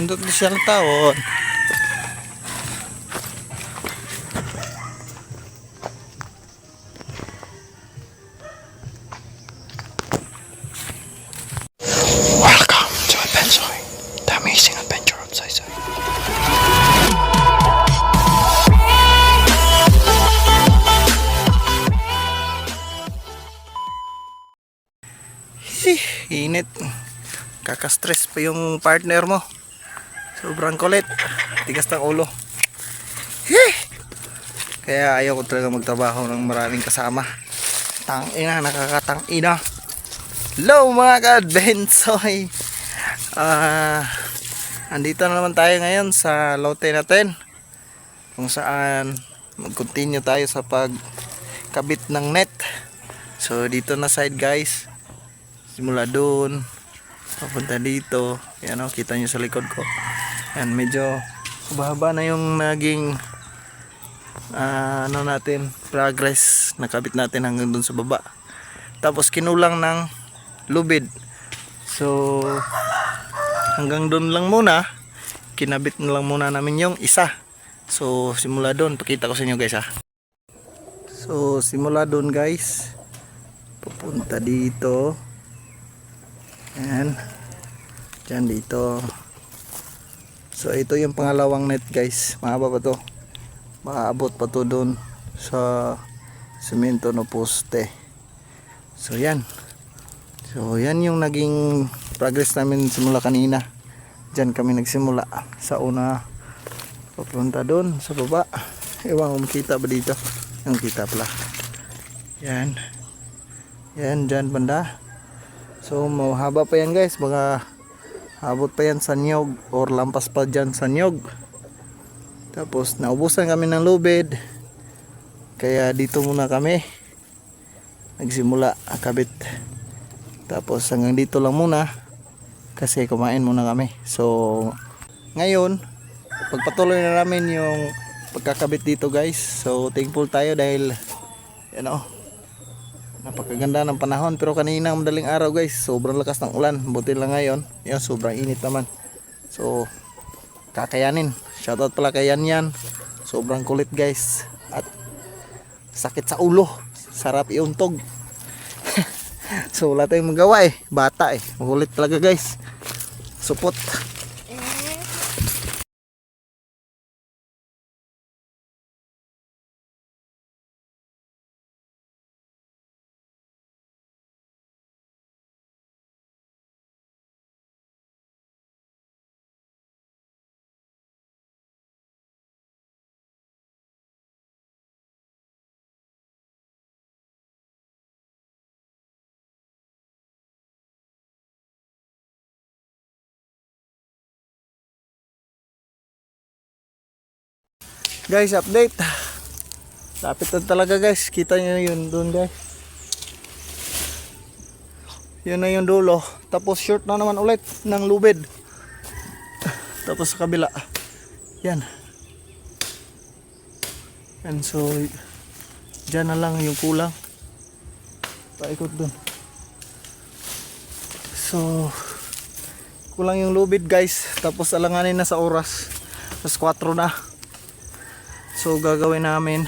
Nindot na siya ng taon. Welcome to Adventure, the amazing adventure of Saysay. Init. Kaka-stress pa yung partner mo. Sobrang kulit. Tigas ng ulo. Kaya ayaw ko talaga magtrabaho ng maraming kasama. Tangina, nakakatangina. Hello mga ka-advensoy. Andito na naman tayo ngayon sa lote natin, kung saan mag-continue tayo sa pagkabit ng net. So dito na side guys, simula doon papunta dito. Yan o, kita nyo sa likod ko. Yan, medyo haba na yung naging natin progress. Nakabit natin hanggang doon sa baba. Tapos kinulang ng lubid. So hanggang doon lang muna. Kinabit na lang muna namin yung isa. So simula doon, pakita ko sa inyo guys ha. So simula doon guys, papunta dito. Yan. Diyan dito. So ito yung pangalawang net guys. Mahaba pa to. Maaabot pa to doon sa semento no poste. So yan. So yan yung naging progress namin simula kanina. Diyan kami nagsimula sa una. Papunta doon sa baba. Ewan kung makita ba dito. Yung kita pala. Yan. Yan dyan banda. So mahaba pa yan guys. Baka abot pa yan sa nyog or lampas pa dyan sa nyog. Tapos naubusan kami ng lubid. Kaya dito muna kami nagsimula akabit. Tapos hanggang dito lang muna kasi kumain muna kami. So ngayon pagpatuloy na namin yung pagkakabit dito guys. So thankful tayo dahil napakaganda ng panahon. Pero kanina madaling araw guys, sobrang lakas ng ulan. Buti lang ngayon, yan, sobrang init naman. So kakayanin. Shoutout pala kay Yan. Sobrang kulit guys. At sakit sa ulo. Sarap iuntog. So wala tayong magawa eh. Bata eh. Makulit talaga guys. Supot. Guys, update. Lapit na talaga guys. Kita nyo yun doon guys. Yun na yung dulo. Tapos short na naman ulit ng lubid. Tapos sa kabila. Yan. And so dyan na lang yung kulang. Paikot dun. So kulang yung lubid guys. Tapos alanganin na sa oras. Tapos 4 na. So gagawin namin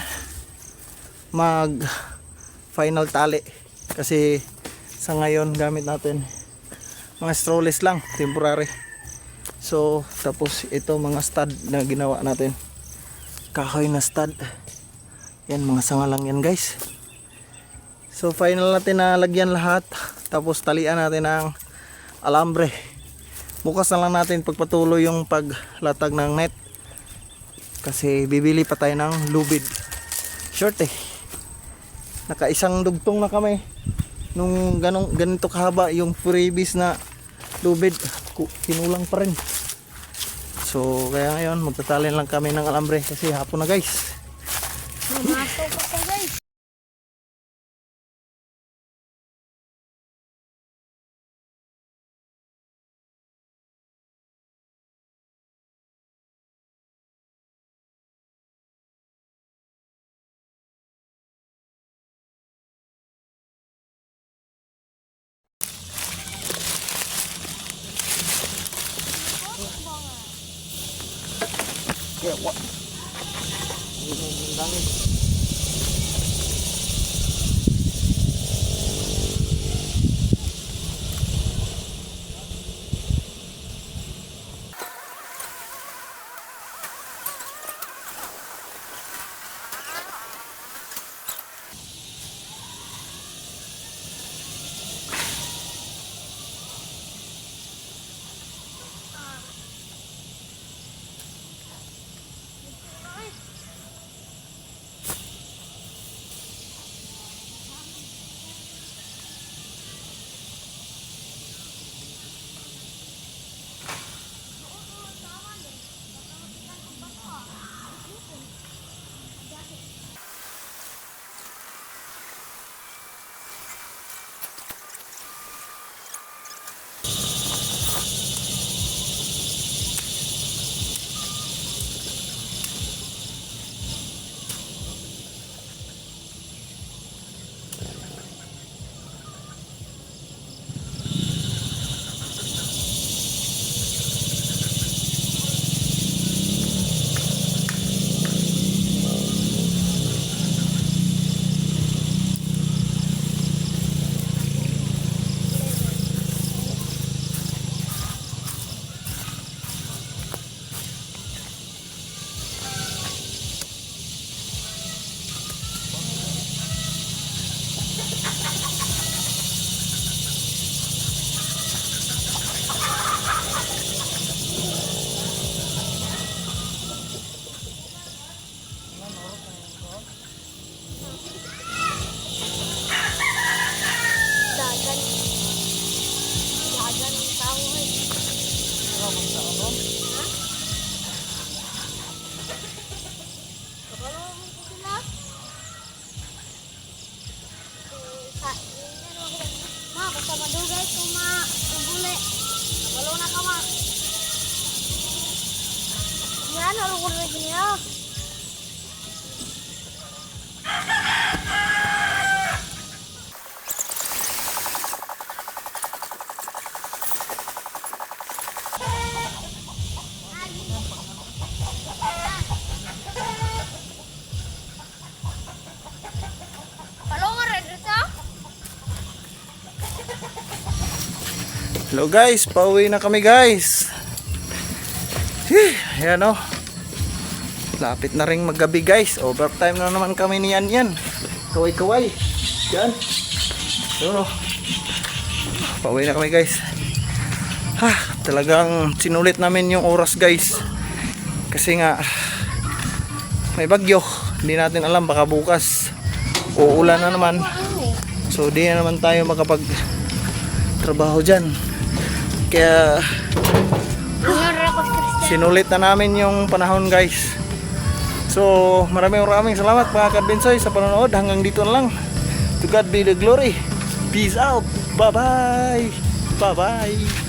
mag final tali kasi sa ngayon gamit natin mga strawless lang, temporary. So tapos ito mga stud na ginawa natin, kahoy na stud. Yan, mga sanga lang yan guys. So final natin na lagyan lahat. Tapos talian natin ng alambre. Bukas na lang natin pagpatuloy yung paglatag ng net kasi bibili pa tayo ng lubid. Short eh. Nakaisang dugtong na kami nung ganito kahaba yung freebies na lubid. Kinulang pa rin. So kaya ngayon magtatalin lang kami ng alambre kasi hapon na guys. Mamato pa siya guys. Kaya wa. Langit. Dagan. Dagan ang tao ay. Ha? Kapalawan mo ko sila. Ma, basta madugay kung ma-ubuli. Kapalaw na ka, ma. Yan, harukon na niya. Hello guys, pauwi na kami guys. Ayan o. Lapit na rin maggabi guys. Overtime na naman kami ni Yan. Kaway-kaway. Yan. So, pauwi na kami guys. Talagang sinulit namin yung oras guys. Kasi nga may bagyo. Hindi natin alam, baka bukas uulan na naman. So di na naman tayo makapag trabaho dyan. Kaya sinulit na namin yung panahon guys. So maraming salamat mga Kadbensoy sa panonood. Hanggang dito na lang. To God be the glory. Peace out. Bye bye. Bye bye.